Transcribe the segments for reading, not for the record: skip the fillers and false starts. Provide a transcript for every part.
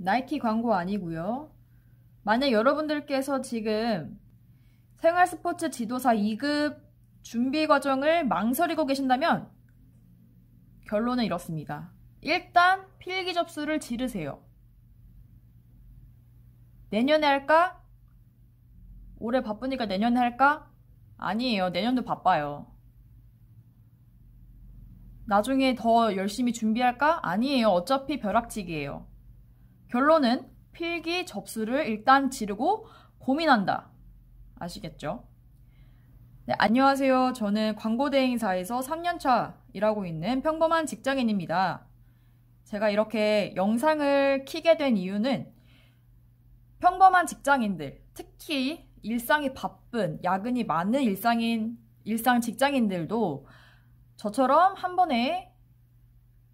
나이키 광고 아니고요. 만약 여러분들께서 지금 생활스포츠 지도사 2급 준비 과정을 망설이고 계신다면 결론은 이렇습니다. 일단 필기 접수를 지르세요. 내년에 할까? 올해 바쁘니까 내년에 할까? 아니에요. 내년도 바빠요. 나중에 더 열심히 준비할까? 아니에요. 어차피 벼락치기예요. 결론은 필기 접수를 일단 지르고 고민한다. 아시겠죠? 네, 안녕하세요. 저는 광고대행사에서 3년차 일하고 있는 평범한 직장인입니다. 제가 이렇게 영상을 켜게 된 이유는 평범한 직장인들, 특히 일상이 바쁜, 야근이 많은 일상 직장인들도 저처럼 한 번에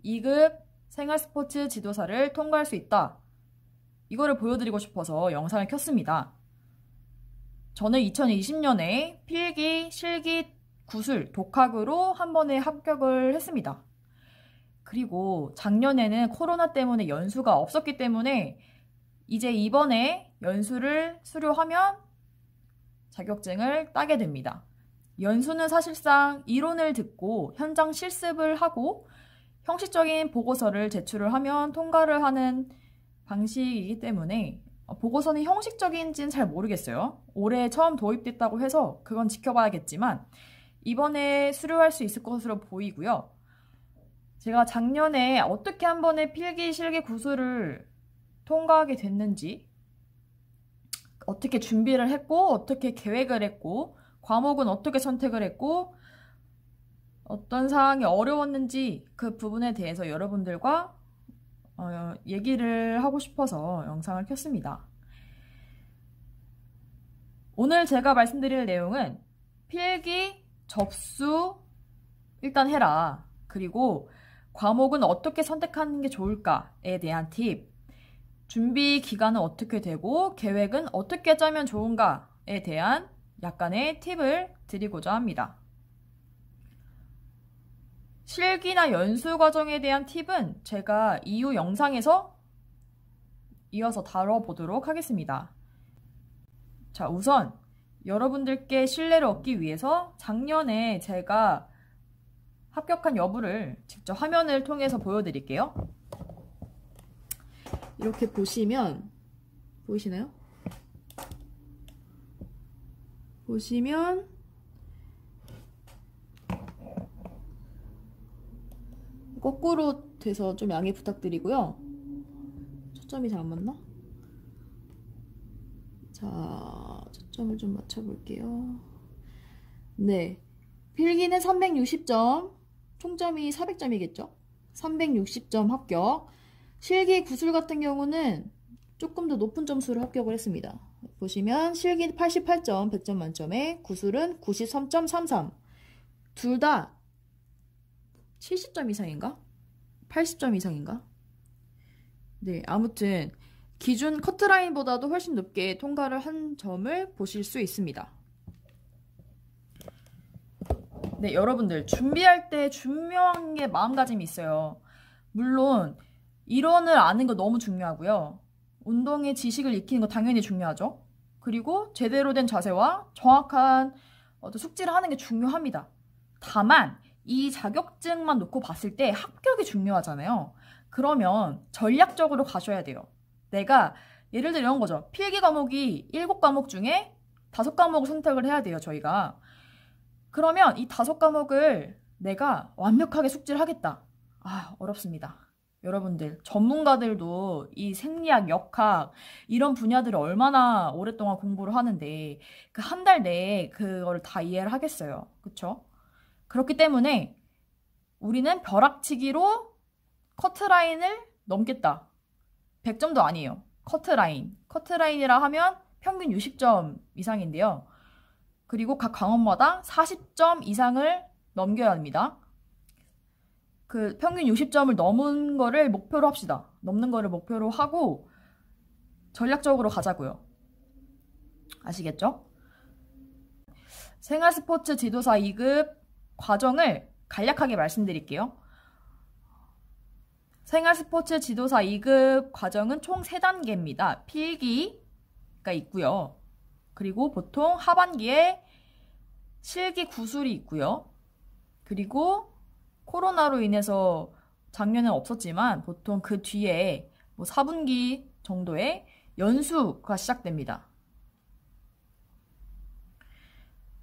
2급 생활스포츠 지도사를 통과할 수 있다. 이거를 보여드리고 싶어서 영상을 켰습니다. 저는 2020년에 필기, 실기, 구술, 독학으로 한 번에 합격을 했습니다. 그리고 작년에는 코로나 때문에 연수가 없었기 때문에 이제 이번에 연수를 수료하면 자격증을 따게 됩니다. 연수는 사실상 이론을 듣고 현장 실습을 하고 형식적인 보고서를 제출을 하면 통과를 하는 방식이기 때문에 보고서는 형식적인지는 잘 모르겠어요. 올해 처음 도입됐다고 해서 그건 지켜봐야겠지만 이번에 수료할 수 있을 것으로 보이고요. 제가 작년에 어떻게 한 번에 필기, 실기, 구술을 통과하게 됐는지, 어떻게 준비를 했고, 어떻게 계획을 했고, 과목은 어떻게 선택을 했고, 어떤 사항이 어려웠는지 그 부분에 대해서 여러분들과 얘기를 하고 싶어서 영상을 켰습니다. 오늘 제가 말씀드릴 내용은 필기, 접수 일단 해라. 그리고 과목은 어떻게 선택하는 게 좋을까에 대한 팁, 준비 기간은 어떻게 되고 계획은 어떻게 짜면 좋은가에 대한 약간의 팁을 드리고자 합니다. 실기나 연수 과정에 대한 팁은 제가 이후 영상에서 이어서 다뤄보도록 하겠습니다. 자, 우선 여러분들께 신뢰를 얻기 위해서 작년에 제가 합격한 여부를 직접 화면을 통해서 보여드릴게요. 이렇게 보시면, 보이시나요? 보시면 거꾸로 돼서 좀 양해 부탁드리고요. 초점이 잘 안 맞나? 자, 초점을 좀 맞춰볼게요. 네, 필기는 360점, 총점이 400점이겠죠? 360점 합격. 실기, 구술 같은 경우는 조금 더 높은 점수로 합격을 했습니다. 보시면 실기 88점, 100점 만점에 구술은 93.33. 둘 다 70점 이상인가? 80점 이상인가? 네, 아무튼 기준 커트라인보다도 훨씬 높게 통과를 한 점을 보실 수 있습니다. 네, 여러분들 준비할 때 중요한 게 마음가짐이 있어요. 물론 이론을 아는 거 너무 중요하고요. 운동의 지식을 익히는 거 당연히 중요하죠. 그리고 제대로 된 자세와 정확한 숙지를 하는 게 중요합니다. 다만 이 자격증만 놓고 봤을 때 합격이 중요하잖아요. 그러면 전략적으로 가셔야 돼요. 내가 예를 들어 이런 거죠. 필기 과목이 7과목 중에 5과목을 선택을 해야 돼요, 저희가. 그러면 이 5과목을 내가 완벽하게 숙지를 하겠다. 아, 어렵습니다. 여러분들, 전문가들도 이 생리학, 역학 이런 분야들을 얼마나 오랫동안 공부를 하는데 그 한 달 내에 그걸 다 이해를 하겠어요. 그쵸? 그렇기 때문에 우리는 벼락치기로 커트라인을 넘겠다. 100점도 아니에요. 커트라인. 커트라인이라 하면 평균 60점 이상인데요. 그리고 각 과목마다 40점 이상을 넘겨야 합니다. 그 평균 60점을 넘은 거를 목표로 합시다. 넘는 거를 목표로 하고 전략적으로 가자고요. 아시겠죠? 생활스포츠 지도사 2급 과정을 간략하게 말씀드릴게요. 생활스포츠 지도사 2급 과정은 총 3단계입니다. 필기가 있고요. 그리고 보통 하반기에 실기 구술이 있고요. 그리고 코로나로 인해서 작년엔 없었지만 보통 그 뒤에 뭐 4분기 정도에 연수가 시작됩니다.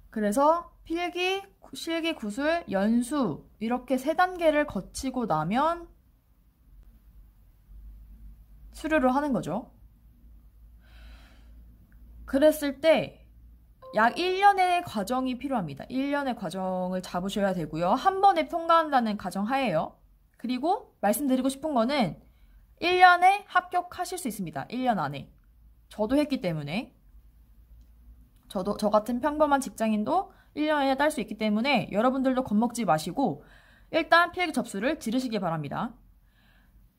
그래서 필기, 실기, 구술, 연수 이렇게 3단계를 거치고 나면 수료를 하는 거죠. 그랬을 때 약 1년의 과정이 필요합니다. 1년의 과정을 잡으셔야 되고요. 한 번에 통과한다는 가정하에요. 그리고 말씀드리고 싶은 거는 1년에 합격하실 수 있습니다. 1년 안에. 저도 했기 때문에. 저 같은 평범한 직장인도 1년에 딸 수 있기 때문에 여러분들도 겁먹지 마시고 일단 필기 접수를 지르시기 바랍니다.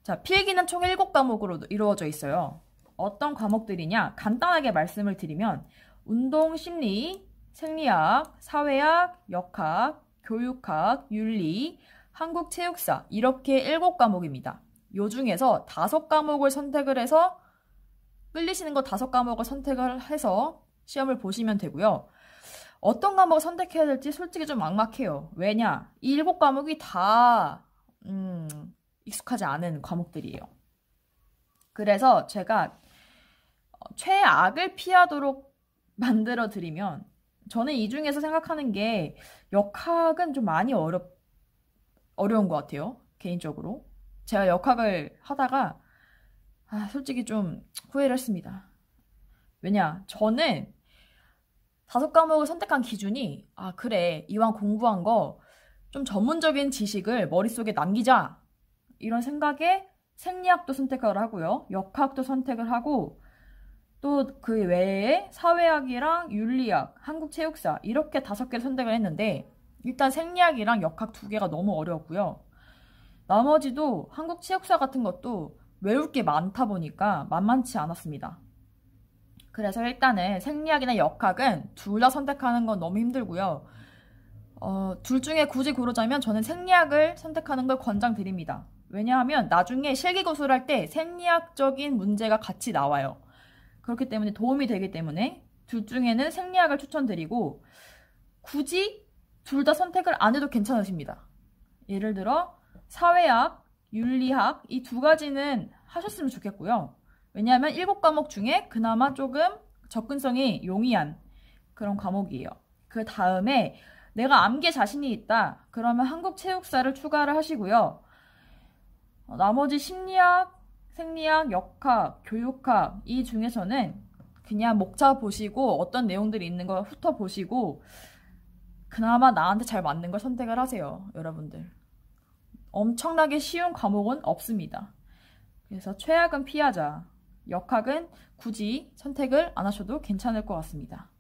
자, 필기는 총 7과목으로 이루어져 있어요. 어떤 과목들이냐? 간단하게 말씀을 드리면 운동, 심리, 생리학, 사회학, 역학, 교육학, 윤리, 한국체육사 이렇게 7과목입니다. 요 중에서 5과목을 선택을 해서 끌리시는 거 5과목을 선택을 해서 시험을 보시면 되고요. 어떤 과목을 선택해야 될지 솔직히 좀 막막해요. 왜냐? 이 7과목이 다 익숙하지 않은 과목들이에요. 그래서 제가 최악을 피하도록 만들어 드리면 저는 이 중에서 생각하는 게 역학은 좀 많이 어려운 것 같아요. 개인적으로. 제가 역학을 하다가 솔직히 좀 후회를 했습니다. 왜냐? 저는 5과목을 선택한 기준이 그래 이왕 공부한 거 좀 전문적인 지식을 머릿속에 남기자 이런 생각에 생리학도 선택을 하고요. 역학도 선택을 하고 또 그 외에 사회학이랑 윤리학, 한국체육사 이렇게 5개를 선택을 했는데 일단 생리학이랑 역학 2개가 너무 어려웠고요. 나머지도 한국체육사 같은 것도 외울 게 많다 보니까 만만치 않았습니다. 그래서 일단은 생리학이나 역학은 둘 다 선택하는 건 너무 힘들고요. 둘 중에 굳이 고르자면 저는 생리학을 선택하는 걸 권장드립니다. 왜냐하면 나중에 실기고사를 할 때 생리학적인 문제가 같이 나와요. 그렇기 때문에 도움이 되기 때문에 둘 중에는 생리학을 추천드리고 굳이 둘 다 선택을 안 해도 괜찮으십니다. 예를 들어 사회학, 윤리학 이 2가지는 하셨으면 좋겠고요. 왜냐하면 7과목 중에 그나마 조금 접근성이 용이한 그런 과목이에요. 그 다음에 내가 암기에 자신이 있다. 그러면 한국체육사를 추가를 하시고요. 나머지 심리학, 생리학, 역학, 교육학 이 중에서는 그냥 목차 보시고 어떤 내용들이 있는 거 훑어보시고 그나마 나한테 잘 맞는 걸 선택을 하세요. 여러분들. 엄청나게 쉬운 과목은 없습니다. 그래서 최악은 피하자. 역학은 굳이 선택을 안 하셔도 괜찮을 것 같습니다.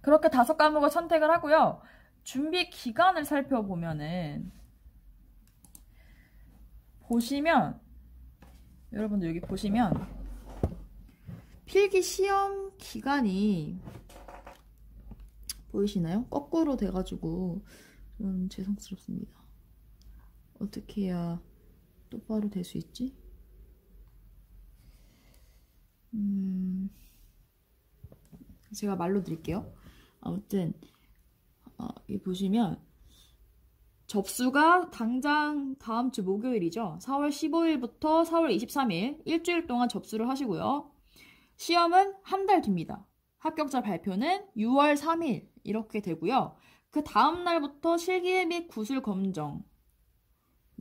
그렇게 5과목을 선택을 하고요. 준비 기간을 살펴보면은 보시면 여러분들 여기 보시면 필기 시험 기간이 보이시나요? 거꾸로 돼가지고 좀 죄송스럽습니다. 어떻게 해야 똑바로 될 수 있지? 제가 말로 드릴게요. 아무튼 여기 보시면 접수가 당장 다음 주 목요일이죠. 4월 15일부터 4월 23일 일주일 동안 접수를 하시고요. 시험은 한 달 뒤입니다. 합격자 발표는 6월 3일 이렇게 되고요. 그 다음 날부터 실기 및 구술 검정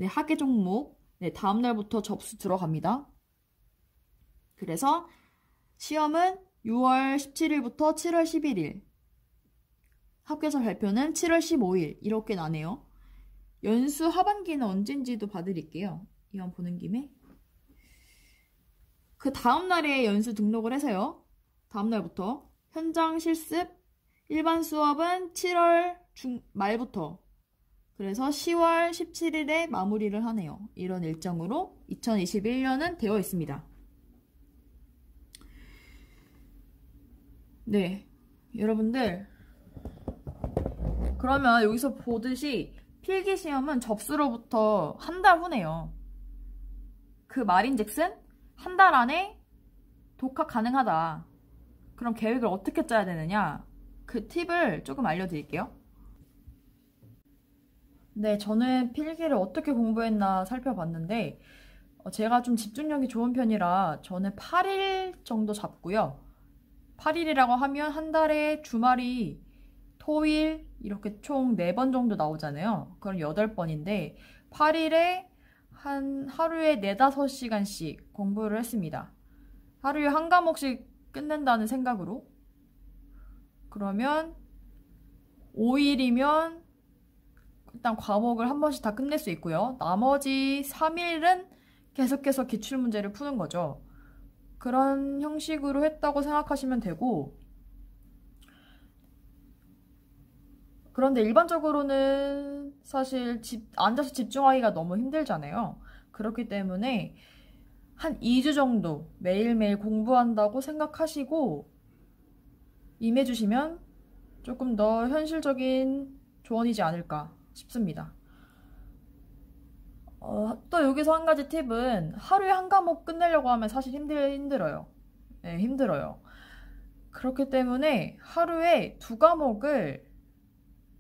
학예 종목 다음 날부터 접수 들어갑니다. 그래서 시험은 6월 17일부터 7월 11일 합격자 발표는 7월 15일 이렇게 나네요. 연수 하반기는 언젠지도 봐드릴게요. 이왕 보는 김에 그 다음날에 연수 등록을 해서요. 다음날부터 현장 실습 일반 수업은 7월 말부터 그래서 10월 17일에 마무리를 하네요. 이런 일정으로 2021년은 되어 있습니다. 네, 여러분들 그러면 여기서 보듯이 필기시험은 접수로부터 한 달 후네요. 그 말인즉슨 한 달 안에 독학 가능하다. 그럼 계획을 어떻게 짜야 되느냐? 그 팁을 조금 알려드릴게요. 네, 저는 필기를 어떻게 공부했나 살펴봤는데 제가 좀 집중력이 좋은 편이라 저는 8일 정도 잡고요. 8일이라고 하면 한 달에 주말이 토일 이렇게 총 4번 정도 나오잖아요. 그럼 8번인데 8일에 한 하루에 4, 5시간씩 공부를 했습니다. 하루에 한 과목씩 끝낸다는 생각으로. 그러면 5일이면 일단 과목을 한 번씩 다 끝낼 수 있고요. 나머지 3일은 계속해서 기출문제를 푸는 거죠. 그런 형식으로 했다고 생각하시면 되고, 그런데 일반적으로는 사실 앉아서 집중하기가 너무 힘들잖아요. 그렇기 때문에 한 2주 정도 매일매일 공부한다고 생각하시고 임해주시면 조금 더 현실적인 조언이지 않을까 싶습니다. 또 여기서 한 가지 팁은 하루에 한 과목 끝내려고 하면 사실 힘들어요. 네, 힘들어요. 그렇기 때문에 하루에 2과목을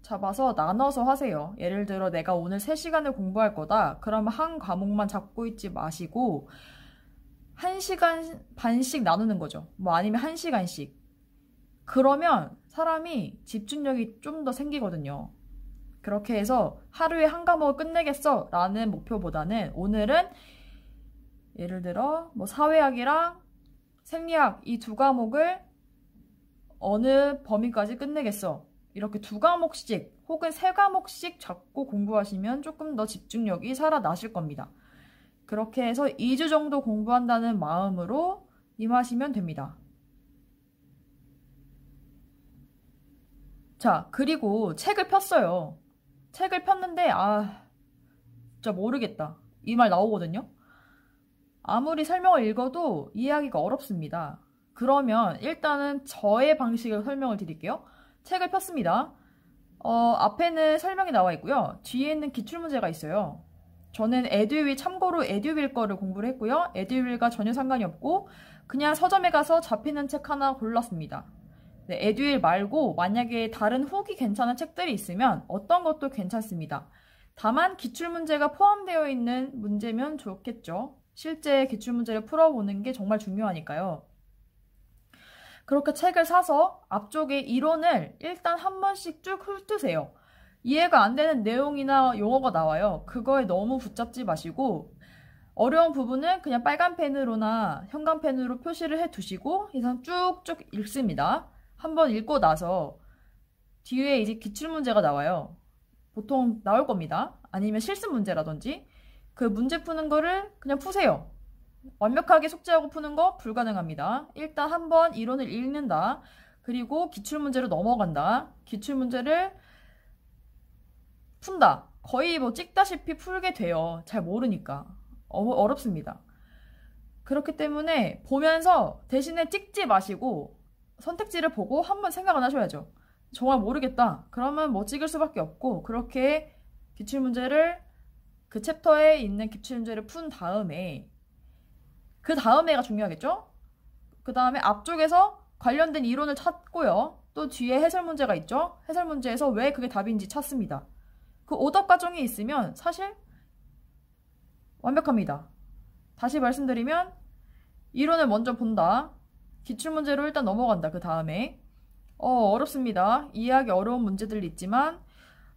잡아서 나눠서 하세요. 예를 들어 내가 오늘 3시간을 공부할 거다. 그러면 한 과목만 잡고 있지 마시고 1시간 반씩 나누는 거죠. 뭐 아니면 1시간씩. 그러면 사람이 집중력이 좀 더 생기거든요. 그렇게 해서 하루에 한 과목을 끝내겠어 라는 목표보다는 오늘은 예를 들어 뭐 사회학이랑 생리학 이 2과목을 어느 범위까지 끝내겠어. 이렇게 2과목씩 혹은 3과목씩 잡고 공부하시면 조금 더 집중력이 살아나실 겁니다. 그렇게 해서 2주 정도 공부한다는 마음으로 임하시면 됩니다. 자, 그리고 책을 폈어요. 책을 폈는데 진짜 모르겠다. 이 말 나오거든요. 아무리 설명을 읽어도 이해하기가 어렵습니다. 그러면 일단은 저의 방식으로 설명을 드릴게요. 책을 폈습니다. 앞에는 설명이 나와 있고요. 뒤에는 기출문제가 있어요. 저는 에듀윌, 참고로 에듀윌 거를 공부를 했고요. 에듀윌과 전혀 상관이 없고 그냥 서점에 가서 잡히는 책 하나 골랐습니다. 네, 에듀윌 말고 만약에 다른 후기 괜찮은 책들이 있으면 어떤 것도 괜찮습니다. 다만 기출문제가 포함되어 있는 문제면 좋겠죠. 실제 기출문제를 풀어보는 게 정말 중요하니까요. 그렇게 책을 사서 앞쪽에 이론을 일단 한 번씩 쭉 훑으세요. 이해가 안 되는 내용이나 용어가 나와요. 그거에 너무 붙잡지 마시고 어려운 부분은 그냥 빨간 펜으로나 형광펜으로 표시를 해 두시고 이상 쭉쭉 읽습니다. 한번 읽고 나서 뒤에 이제 기출문제가 나와요. 보통 나올 겁니다. 아니면 실습 문제라든지 그 문제 푸는 거를 그냥 푸세요. 완벽하게 숙지하고 푸는 거 불가능합니다. 일단 한번 이론을 읽는다. 그리고 기출문제로 넘어간다. 기출문제를 푼다. 거의 뭐 찍다시피 풀게 돼요. 잘 모르니까. 어렵습니다. 그렇기 때문에 보면서 대신에 찍지 마시고 선택지를 보고 한번 생각을 하셔야죠. 정말 모르겠다. 그러면 뭐 찍을 수밖에 없고 그렇게 기출문제를 그 챕터에 있는 기출문제를 푼 다음에 그 다음에가 중요하겠죠? 그 다음에 앞쪽에서 관련된 이론을 찾고요. 또 뒤에 해설 문제가 있죠? 해설 문제에서 왜 그게 답인지 찾습니다. 그 오답 과정이 있으면 사실 완벽합니다. 다시 말씀드리면 이론을 먼저 본다. 기출문제로 일단 넘어간다. 그 다음에 어렵습니다. 이해하기 어려운 문제들이 있지만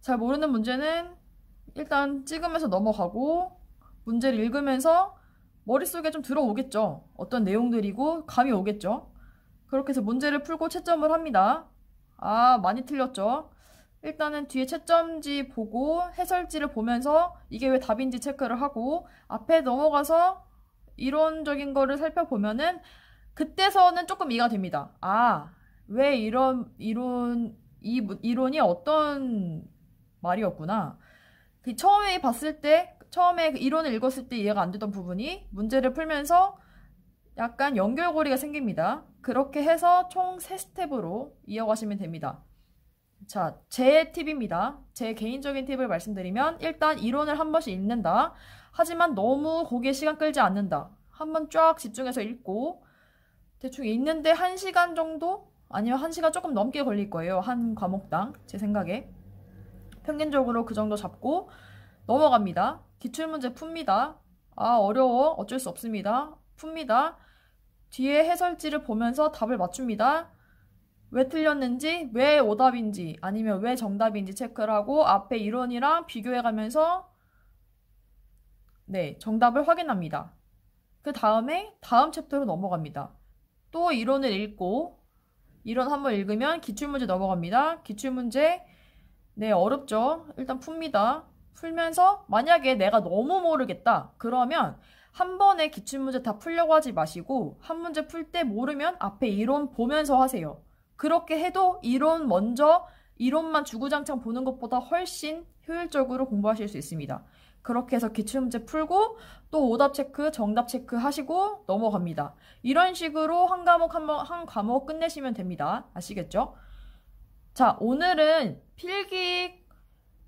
잘 모르는 문제는 일단 찍으면서 넘어가고 문제를 읽으면서 머릿속에 좀 들어오겠죠. 어떤 내용들이고 감이 오겠죠. 그렇게 해서 문제를 풀고 채점을 합니다. 많이 틀렸죠. 일단은 뒤에 채점지 보고 해설지를 보면서 이게 왜 답인지 체크를 하고 앞에 넘어가서 이론적인 거를 살펴보면은 그때서는 조금 이해가 됩니다. 왜 이 이론이 어떤 말이었구나. 처음에 봤을 때, 처음에 이론을 읽었을 때 이해가 안 되던 부분이 문제를 풀면서 약간 연결고리가 생깁니다. 그렇게 해서 총 3스텝으로 이어가시면 됩니다. 자, 제 팁입니다. 제 개인적인 팁을 말씀드리면 일단 이론을 한 번씩 읽는다. 하지만 너무 거기에 시간 끌지 않는다. 한번 쫙 집중해서 읽고 대충 읽는데 1시간 정도? 아니면 1시간 조금 넘게 걸릴 거예요. 한 과목당 제 생각에. 평균적으로 그 정도 잡고 넘어갑니다. 기출문제 풉니다. 아, 어려워. 어쩔 수 없습니다. 풉니다. 뒤에 해설지를 보면서 답을 맞춥니다. 왜 틀렸는지, 왜 오답인지, 아니면 왜 정답인지 체크를 하고 앞에 이론이랑 비교해가면서 네, 정답을 확인합니다. 그 다음에 다음 챕터로 넘어갑니다. 또 이론을 읽고 이론 한번 읽으면 기출문제 넘어갑니다. 기출문제 네, 어렵죠. 일단 풉니다. 풀면서 만약에 내가 너무 모르겠다. 그러면 한 번에 기출문제 다 풀려고 하지 마시고 한 문제 풀 때 모르면 앞에 이론 보면서 하세요. 그렇게 해도 이론만 주구장창 보는 것보다 훨씬 효율적으로 공부하실 수 있습니다. 그렇게 해서 기출문제 풀고 또 오답 체크, 정답 체크 하시고 넘어갑니다. 이런 식으로 한 과목 끝내시면 됩니다. 아시겠죠? 자, 오늘은 필기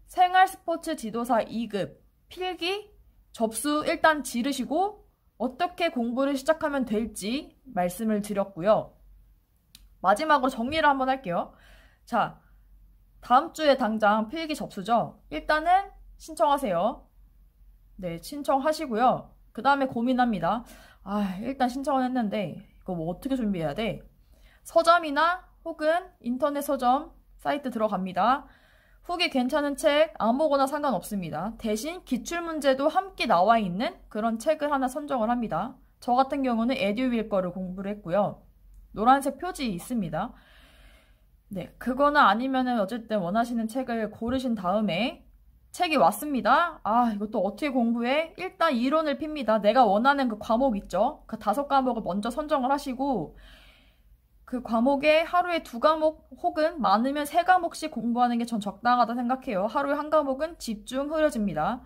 생활스포츠 지도사 2급 필기 접수 일단 지르시고 어떻게 공부를 시작하면 될지 말씀을 드렸고요. 마지막으로 정리를 한번 할게요. 자, 다음 주에 당장 필기 접수죠. 일단은 신청하세요. 네, 신청하시고요. 그 다음에 고민합니다. 아, 일단 신청은 했는데 이거 뭐 어떻게 준비해야 돼? 서점이나 혹은 인터넷 서점 사이트 들어갑니다. 후기 괜찮은 책 아무거나 상관없습니다. 대신 기출문제도 함께 나와 있는 그런 책을 하나 선정을 합니다. 저 같은 경우는 에듀윌 거를 공부를 했고요. 노란색 표지 있습니다. 네, 그거나 아니면은 어쨌든 원하시는 책을 고르신 다음에 책이 왔습니다. 아, 이것도 어떻게 공부해? 일단 이론을 핍니다. 내가 원하는 그 과목 있죠? 그 5과목을 먼저 선정을 하시고 그 과목에 하루에 2과목 혹은 많으면 3과목씩 공부하는 게 전 적당하다 생각해요. 하루에 한 과목은 집중 흐려집니다.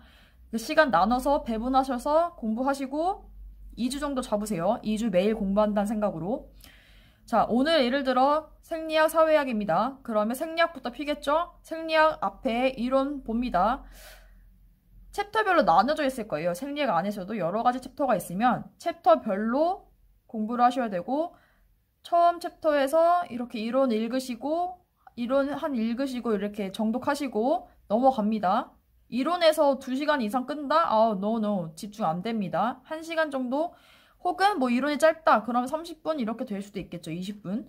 그 시간 나눠서 배분하셔서 공부하시고 2주 정도 잡으세요. 2주 매일 공부한다는 생각으로. 자, 오늘 예를 들어 생리학, 사회학입니다. 그러면 생리학부터 피겠죠? 생리학 앞에 이론 봅니다. 챕터별로 나눠져 있을 거예요. 생리학 안에서도 여러 가지 챕터가 있으면 챕터별로 공부를 하셔야 되고 처음 챕터에서 이렇게 이론 읽으시고 이렇게 정독하시고 넘어갑니다. 이론에서 2시간 이상 끈다? 아, no. 집중 안 됩니다. 1시간 정도 혹은 뭐 이론이 짧다. 그러면 30분 이렇게 될 수도 있겠죠. 20분.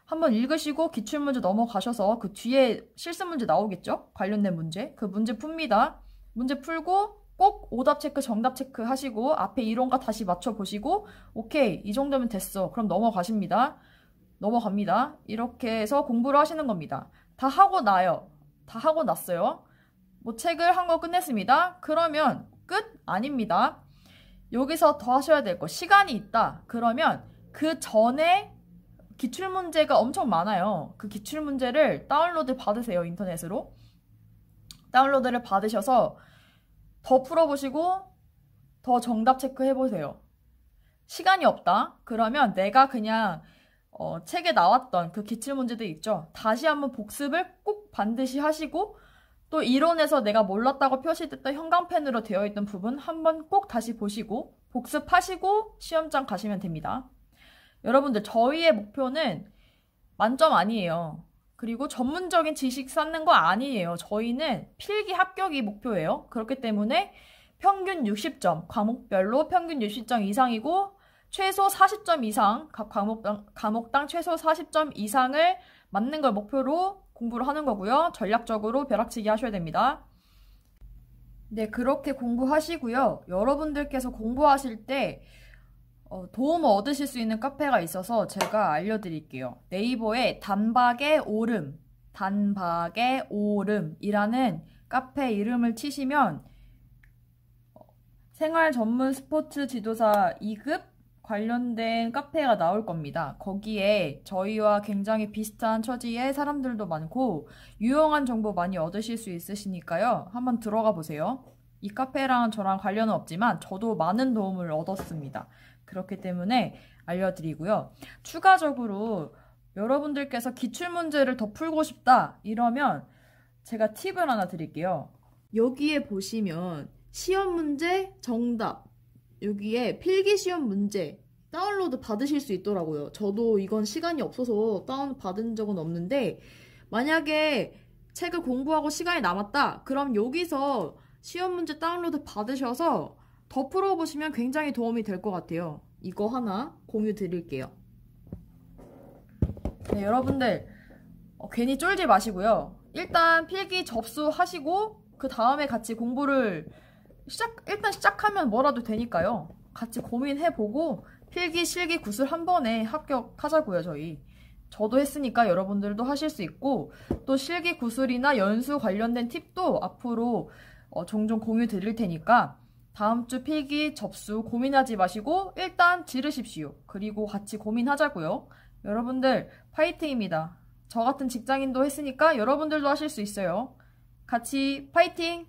한번 읽으시고 기출문제 넘어가셔서 그 뒤에 실습문제 나오겠죠? 관련된 문제. 그 문제 풉니다. 문제 풀고 꼭 오답 체크, 정답 체크 하시고 앞에 이론과 다시 맞춰보시고 오케이, 이 정도면 됐어. 그럼 넘어가십니다. 넘어갑니다. 이렇게 해서 공부를 하시는 겁니다. 다 하고 나요. 다 하고 났어요. 뭐 책을 한 거 끝냈습니다. 그러면 끝? 아닙니다. 여기서 더 하셔야 될 거. 시간이 있다. 그러면 그 전에 기출문제가 엄청 많아요. 그 기출문제를 다운로드 받으세요. 인터넷으로. 다운로드를 받으셔서 더 풀어보시고 더 정답 체크해보세요. 시간이 없다. 그러면 내가 그냥 책에 나왔던 그 기출문제들 있죠. 다시 한번 복습을 꼭 반드시 하시고 또 이론에서 내가 몰랐다고 표시됐던 형광펜으로 되어 있던 부분 한번 꼭 다시 보시고 복습하시고 시험장 가시면 됩니다. 여러분들 저희의 목표는 만점 아니에요. 그리고 전문적인 지식 쌓는 거 아니에요. 저희는 필기 합격이 목표예요. 그렇기 때문에 평균 60점, 과목별로 평균 60점 이상이고 최소 40점 이상, 각 과목당 최소 40점 이상을 맞는 걸 목표로 공부를 하는 거고요. 전략적으로 벼락치기 하셔야 됩니다. 네, 그렇게 공부하시고요. 여러분들께서 공부하실 때 도움을 얻으실 수 있는 카페가 있어서 제가 알려드릴게요. 네이버에 단박의 오름이라는 카페 이름을 치시면 생활 전문 스포츠 지도사 2급 관련된 카페가 나올 겁니다. 거기에 저희와 굉장히 비슷한 처지의 사람들도 많고 유용한 정보 많이 얻으실 수 있으시니까요. 한번 들어가 보세요. 이 카페랑 저랑 관련은 없지만 저도 많은 도움을 얻었습니다. 그렇기 때문에 알려드리고요. 추가적으로 여러분들께서 기출문제를 더 풀고 싶다 이러면 제가 팁을 하나 드릴게요. 여기에 보시면 시험 문제 정답, 여기에 필기 시험 문제 다운로드 받으실 수 있더라고요. 저도 이건 시간이 없어서 다운 받은 적은 없는데, 만약에 책을 공부하고 시간이 남았다 그럼 여기서 시험 문제 다운로드 받으셔서 더 풀어보시면 굉장히 도움이 될 것 같아요. 이거 하나 공유 드릴게요. 네, 여러분들 괜히 쫄지 마시고요. 일단 필기 접수하시고 그 다음에 같이 공부를 일단 시작하면 뭐라도 되니까요. 같이 고민해보고 필기, 실기, 구술 한 번에 합격하자고요, 저희. 저도 했으니까 여러분들도 하실 수 있고, 또 실기, 구술이나 연수 관련된 팁도 앞으로 종종 공유 드릴 테니까 다음 주 필기 접수 고민하지 마시고 일단 지르십시오. 그리고 같이 고민하자고요. 여러분들 파이팅입니다. 저 같은 직장인도 했으니까 여러분들도 하실 수 있어요. 같이 파이팅!